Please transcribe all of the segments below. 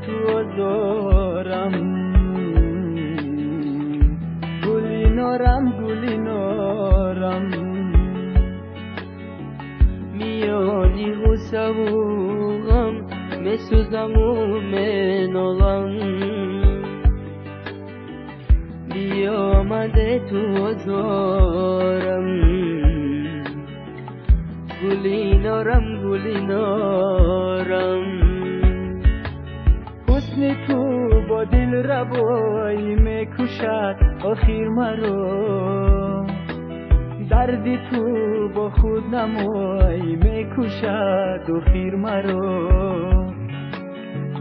تو آزارم، گلی نارم میانی غصبوغم مسوزم و منالم بیامده تو آزارم گلی نارم حسن تو با دل ربایی میکشد آخر مرا، دردی تو با خود نمایی میکشد آخر مرا.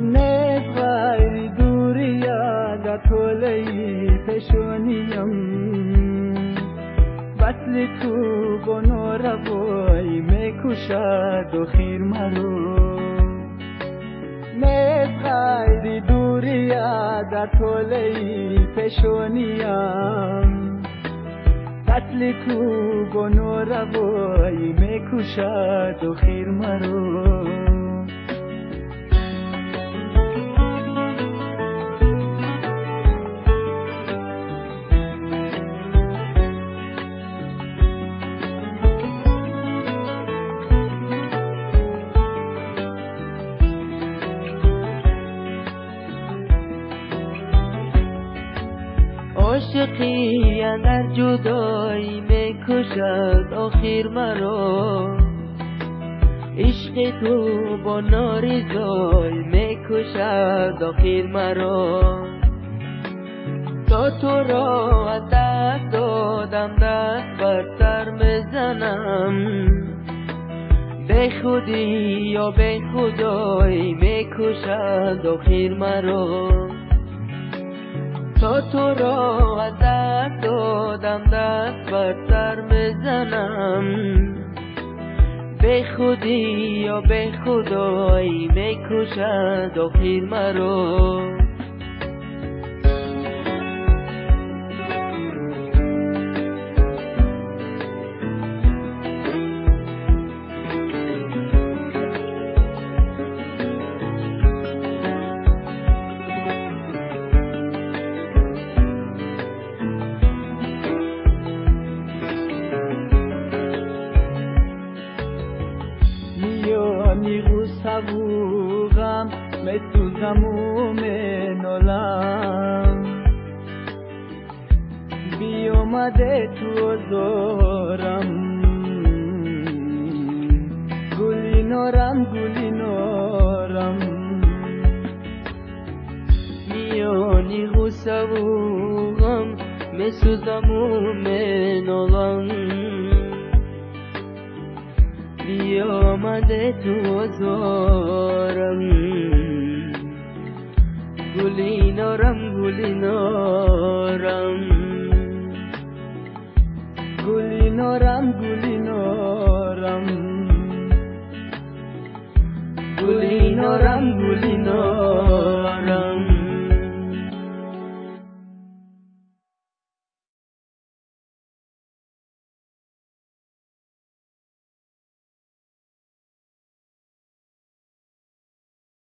نیست غیر دوری یاد طولی پیشونیم، وصل تو با ناروایی میکشد آخر مرا. نیست غیر دوری یاد طولی پیشونیم، وصل تو با ناروایی میکشد آخر مرا. عاشقی اندر جدایی میکشد آخر مرا، عشق تو با نارضایی میکشد آخر مرا. تا تو را از دست دادم دست بر سر میزنم، به خودی یا به خدایی میکشد آخر مرا. تا تو را از دست دادم دست بر سر میزنم، به خودی یا به خدایی میکشد آخر مرا. غصبوغم مسوزم و منالم بیامده تو آزارم گلی نارم میانی غصبوغم مسوزم و منالم بیامده تو آزارم گلی نارم